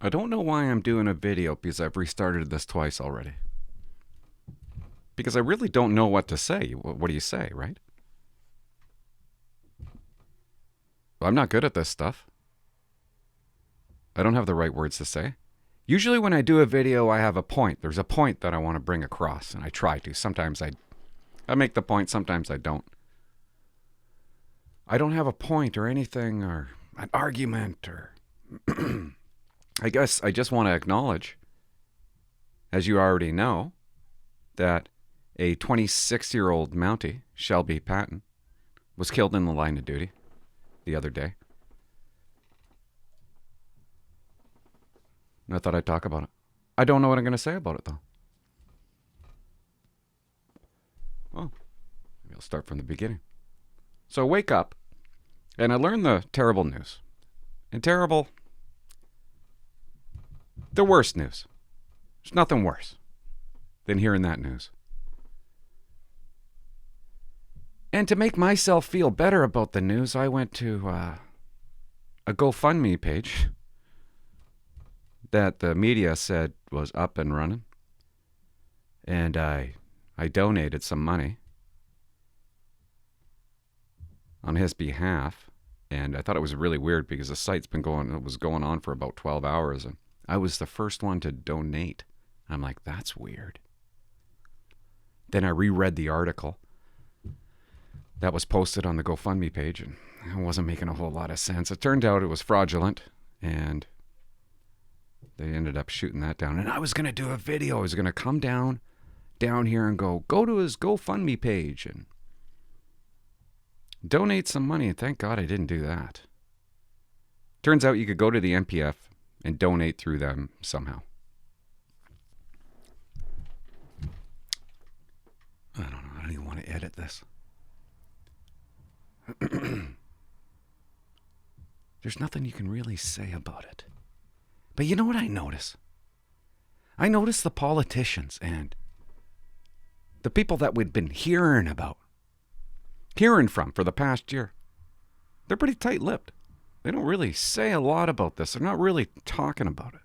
I don't know why I'm doing a video because I've restarted this twice already. Because I really don't know what to say. What do you say, right? I'm not good at this stuff. I don't have the right words to say. Usually when I do a video, I have a point. There's a point that I want to bring across, and I try to. Sometimes I make the point, sometimes I don't. I don't have a point or anything or an argument or... I guess I just want to acknowledge, as you already know, that a 26-year-old Mountie, Shelby Patton, was killed in the line of duty the other day. And I thought I'd talk about it. I don't know what I'm going to say about it, though. Well, maybe I'll start from the beginning. So I wake up, and I learn the terrible news. And terrible... the worst news. There's nothing worse than hearing that news. And to make myself feel better about the news, I went to a GoFundMe page that the media said was up and running. And I donated some money on his behalf. And I thought it was really weird because the site's been going on for about 12 hours. And I was the first one to donate. I'm like, that's weird. Then I reread the article that was posted on the GoFundMe page, and it wasn't making a whole lot of sense. It turned out it was fraudulent, and they ended up shooting that down. And I was going to do a video. I was going to come down here and go to his GoFundMe page and donate some money. And thank God I didn't do that. Turns out you could go to the MPF and donate through them somehow. I don't know. I don't even want to edit this. There's nothing you can really say about it. But you know what I notice? I notice the politicians and the people that we've been hearing from for the past year. They're pretty tight-lipped. They don't really say a lot about this. They're not really talking about it.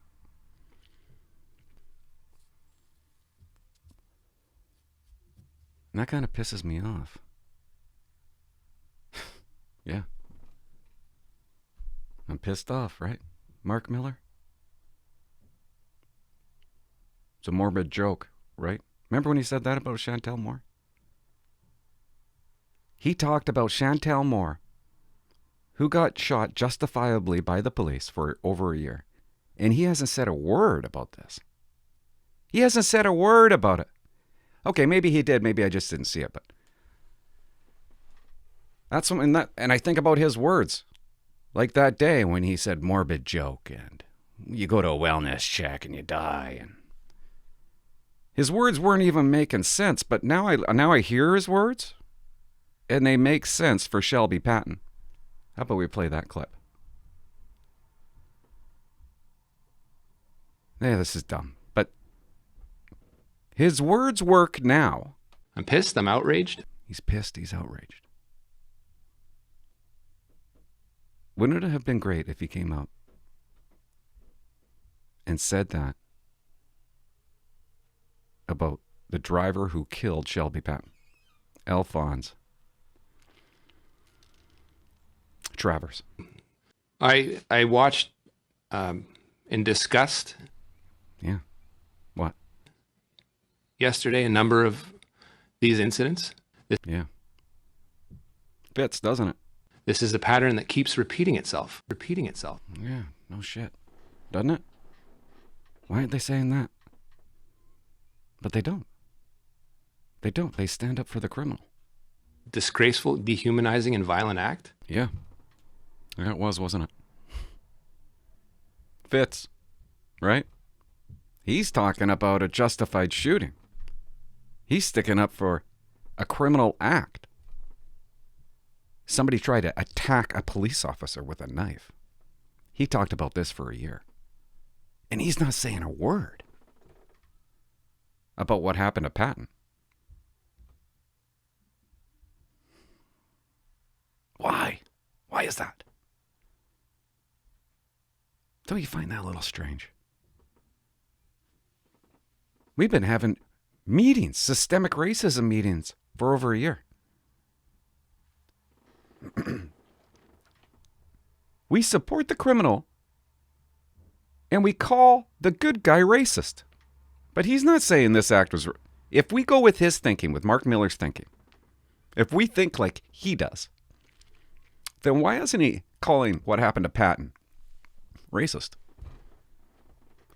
And that kind of pisses me off. Yeah. I'm pissed off, right? Mark Miller? It's a morbid joke, right? Remember when he said that about Chantel Moore? He talked about Chantel Moore, who got shot justifiably by the police for over a year. And he hasn't said a word about this. He hasn't said a word about it. Okay, maybe he did. Maybe I just didn't see it, but that's something that, and I think about his words. Like that day when he said morbid joke and you go to a wellness check and you die, and his words weren't even making sense, but now I hear his words and they make sense for Shelby Patton. How about we play that clip? Yeah, this is dumb, but his words work now. I'm pissed. I'm outraged. He's pissed. He's outraged. Wouldn't it have been great if he came out and said that about the driver who killed Shelby Patton, Alphonse Traverse? I watched in disgust. Yeah. What? Yesterday, a number of these incidents. Yeah. Fits, doesn't it? This is a pattern that keeps repeating itself. Yeah, no shit. Doesn't it? Why aren't they saying that? But they don't. They don't. They stand up for the criminal. Disgraceful, dehumanizing, and violent act. Yeah. Yeah, it was, wasn't it? Fits, right? He's talking about a justified shooting. He's sticking up for a criminal act. Somebody tried to attack a police officer with a knife. He talked about this for a year. And he's not saying a word about what happened to Patton. Why? Why is that? Don't you find that a little strange? We've been having meetings, systemic racism meetings, for over a year. We support the criminal and we call the good guy racist. But he's not saying this act was... If we go with his thinking, with Mark Miller's thinking, if we think like he does, then why isn't he calling what happened to Patton racist?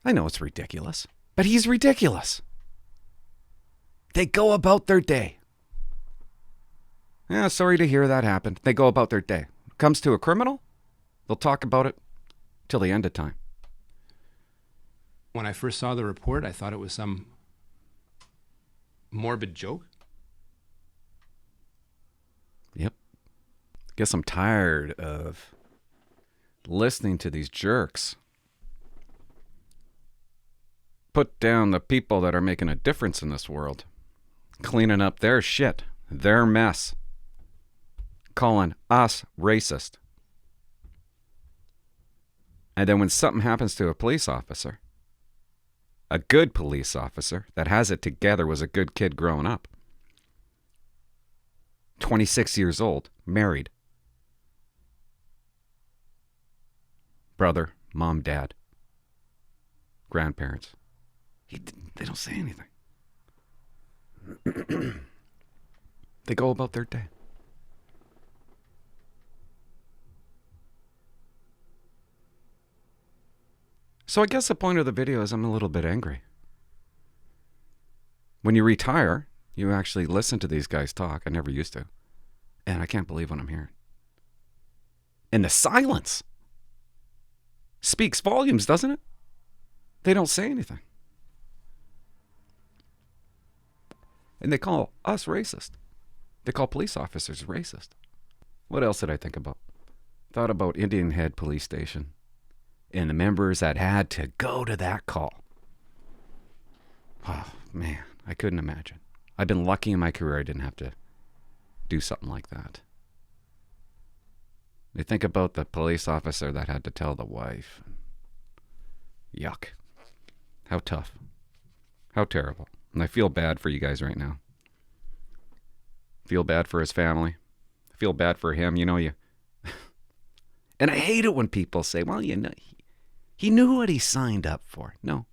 I know it's ridiculous, but he's ridiculous. They go about their day. Yeah, sorry to hear that happened. They go about their day. Comes to a criminal, they'll talk about it till the end of time. When I first saw the report, I thought it was some morbid joke. Yep. Guess I'm tired of listening to these jerks put down the people that are making a difference in this world, cleaning up their shit, their mess, calling us racist. And then when something happens to a police officer, a good police officer that has it together, was a good kid growing up, 26 years old, married, brother, mom, dad, grandparents. They don't say anything. They go about their day. So I guess the point of the video is I'm a little bit angry. When you retire, you actually listen to these guys talk. I never used to. And I can't believe what I'm hearing. And the silence speaks volumes, doesn't it? They don't say anything. And they call us racist. They call police officers racist. What else did I think about? Thought about Indian Head Police Station and the members that had to go to that call. Oh, man, I couldn't imagine. I've been lucky in my career I didn't have to do something like that. They think about the police officer that had to tell the wife. Yuck. How tough. How terrible. And I feel bad for you guys right now. Feel bad for his family. Feel bad for him. You know, and I hate it when people say, well, you know, he knew what he signed up for. No.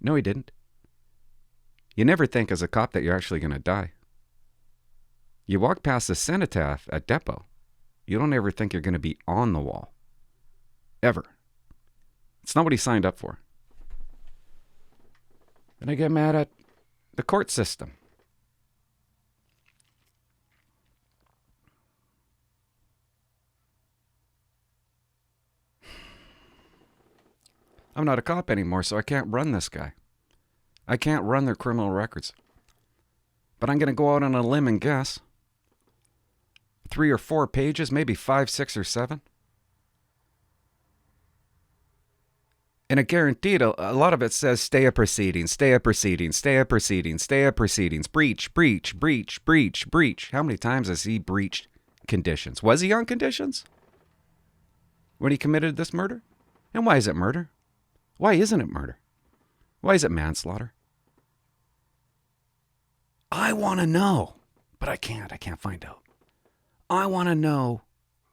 No, he didn't. You never think as a cop that you're actually going to die. You walk past the cenotaph at depot. You don't ever think you're going to be on the wall. Ever. It's not what he signed up for. And I get mad at the court system. I'm not a cop anymore, so I can't run this guy. I can't run their criminal records. But I'm going to go out on a limb and guess 3 or 4 pages, maybe 5, 6, or 7. And I guarantee a lot of it says stay of proceedings, stay of proceedings, stay of proceedings, stay of proceedings, breach, breach, breach, breach, breach. How many times has he breached conditions? Was he on conditions when he committed this murder? And why is it murder? Why isn't it murder? Why is it manslaughter? I want to know, but I can't. I can't find out. I want to know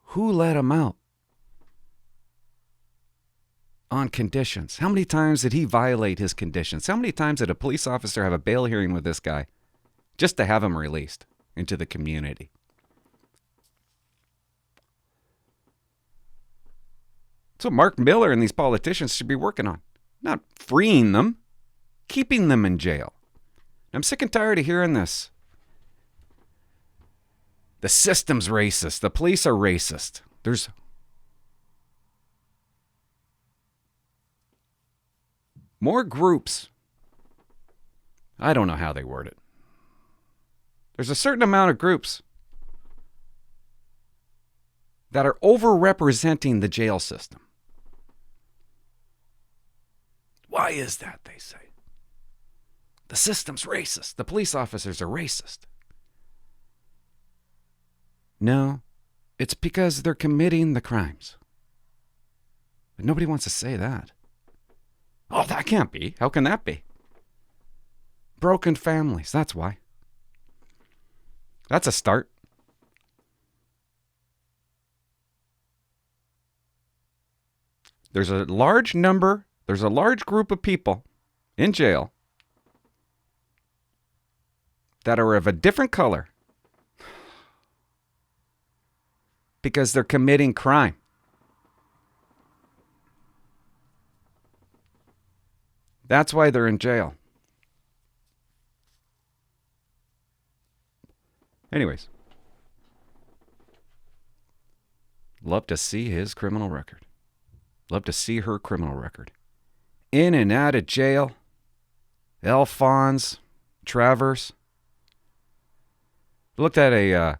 who let him out on conditions. How many times did he violate his conditions? How many times did a police officer have a bail hearing with this guy just to have him released into the community? That's what Mark Miller and these politicians should be working on. Not freeing them, keeping them in jail. I'm sick and tired of hearing this. The system's racist. The police are racist. There's more groups. I don't know how they word it. There's a certain amount of groups that are overrepresenting the jail system. Why is that, they say? The system's racist. The police officers are racist. No, it's because they're committing the crimes. But nobody wants to say that. Oh, that can't be. How can that be? Broken families, that's why. That's a start. There's a large group of people in jail that are of a different color because they're committing crime. That's why they're in jail. Anyways, love to see his criminal record. Love to see her criminal record. In and out of jail. Alphonse Traverse. Looked at a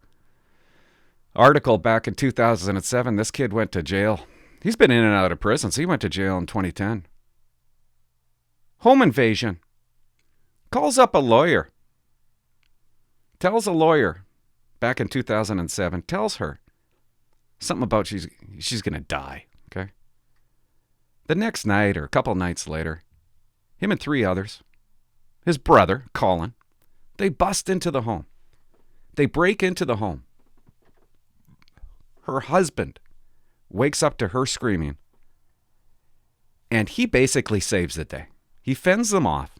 article back in 2007. This kid went to jail. He's been in and out of prison, so he went to jail in 2010. Home invasion. Calls up a lawyer. Tells a lawyer back in 2007, tells her something about she's going to die, okay? The next night or a couple nights later, him and 3 others, his brother, Colin, they bust into the home. They break into the home. Her husband wakes up to her screaming, and he basically saves the day. He fends them off.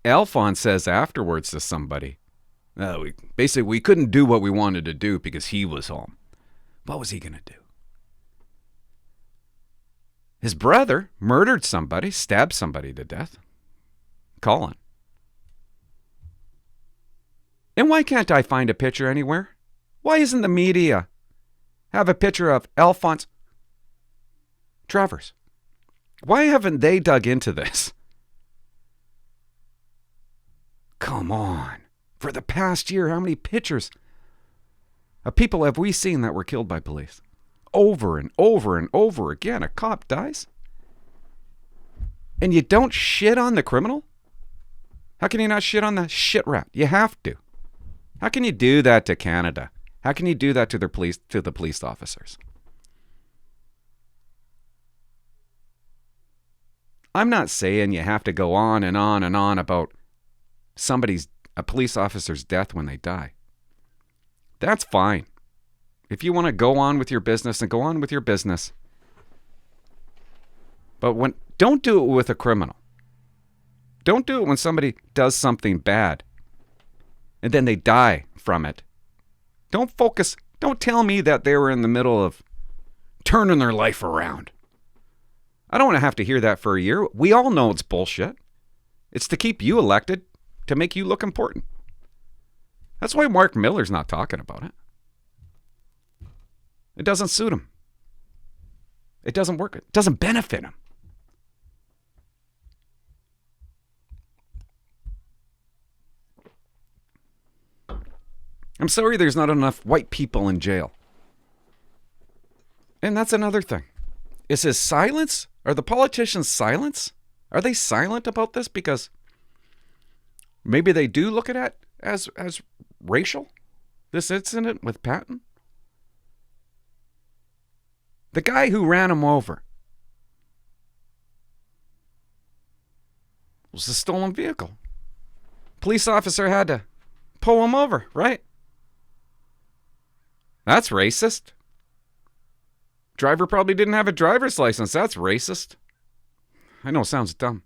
Alphonse says afterwards to somebody, we couldn't do what we wanted to do because he was home. What was he going to do? His brother murdered somebody, stabbed somebody to death. Colin. And why can't I find a picture anywhere? Why isn't the media have a picture of Alphonse Traverse? Why haven't they dug into this? Come on. For the past year, how many pictures of people have we seen that were killed by police? Over and over and over again, a cop dies. And you don't shit on the criminal? How can you not shit on the shit rat? You have to. How can you do that to Canada? How can you do that to the police officers? I'm not saying you have to go on and on and on about a police officer's death when they die. That's fine. If you want to go on with your business, then go on with your business. But don't do it with a criminal. Don't do it when somebody does something bad and then they die from it. Don't tell me that they were in the middle of turning their life around. I don't want to have to hear that for a year. We all know it's bullshit. It's to keep you elected, to make you look important. That's why Mark Miller's not talking about it. It doesn't suit him. It doesn't work. It doesn't benefit him. I'm sorry there's not enough white people in jail. And that's another thing. Is his silence? Are the politicians silence? Are they silent about this because maybe they do look at it as racial? This incident with Patton? The guy who ran him over was a stolen vehicle. Police officer had to pull him over, right? That's racist. Driver probably didn't have a driver's license. That's racist. I know it sounds dumb,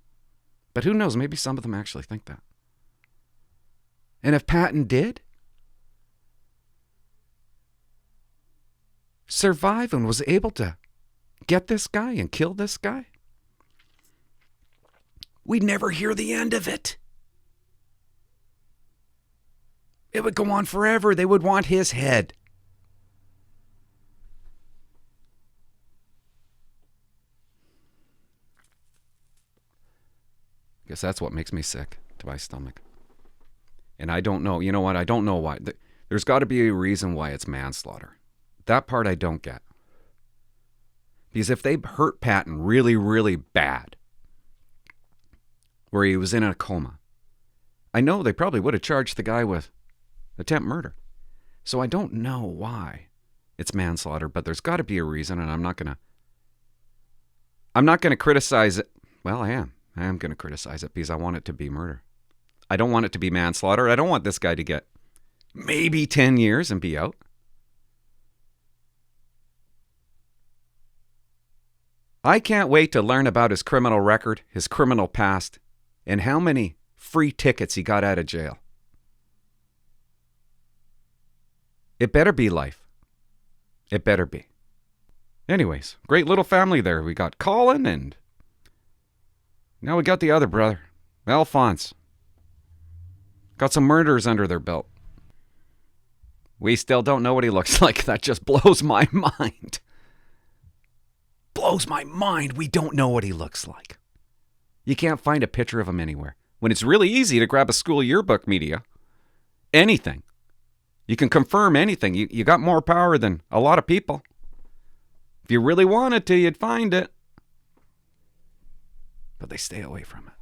but who knows? Maybe some of them actually think that. And if Patton did survive and was able to get this guy and kill this guy, we'd never hear the end of it. It would go on forever. They would want his head. I guess that's what makes me sick to my stomach. And I don't know. You know what? I don't know why. There's got to be a reason why it's manslaughter. That part I don't get. Because if they hurt Patton really, really bad, where he was in a coma, I know they probably would have charged the guy with attempt murder. So I don't know why it's manslaughter, but there's got to be a reason, and I'm not going to criticize it. Well, I am. I am going to criticize it because I want it to be murder. I don't want it to be manslaughter. I don't want this guy to get maybe 10 years and be out. I can't wait to learn about his criminal record, his criminal past, and how many free tickets he got out of jail. It better be life. It better be. Anyways, great little family there. We got Colin, and now we got the other brother, Alphonse. Got some murders under their belt. We still don't know what he looks like. That just blows my mind. Blows my mind. We don't know what he looks like. You can't find a picture of him anywhere. When it's really easy to grab a school yearbook media. Anything. You can confirm anything. You got more power than a lot of people. If you really wanted to, you'd find it. But they stay away from it.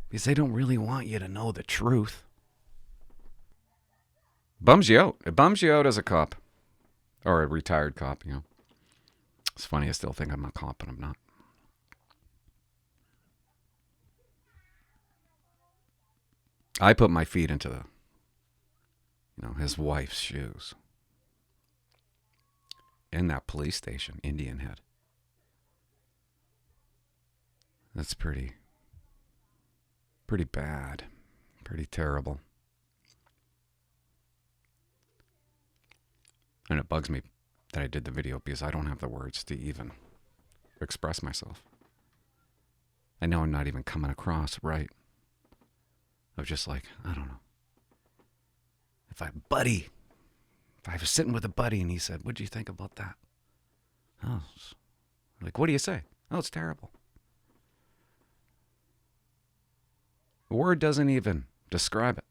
Because they don't really want you to know the truth. Bums you out. It bums you out as a cop. Or a retired cop, you know. It's funny, I still think I'm a cop, but I'm not. I put my feet into his wife's shoes. In that police station, Indian Head. That's pretty bad. Pretty terrible. And it bugs me that I did the video because I don't have the words to even express myself. I know I'm not even coming across right. I was just like, I don't know. If I was sitting with a buddy and he said, what'd you think about that? Oh, like, what do you say? Oh, it's terrible. The word doesn't even describe it.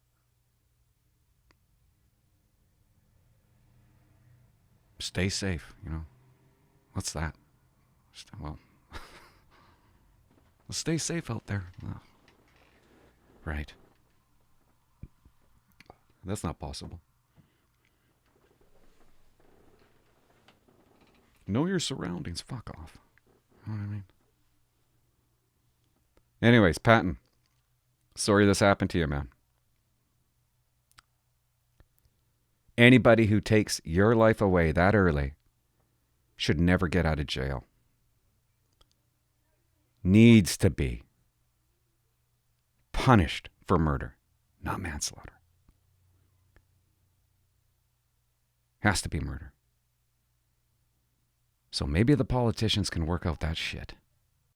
Stay safe, What's that? Well, stay safe out there. Oh. Right. That's not possible. Know your surroundings. Fuck off. You know what I mean? Anyways, Patton. Sorry this happened to you, man. Anybody who takes your life away that early should never get out of jail. Needs to be punished for murder, not manslaughter. Has to be murder. So maybe the politicians can work out that shit.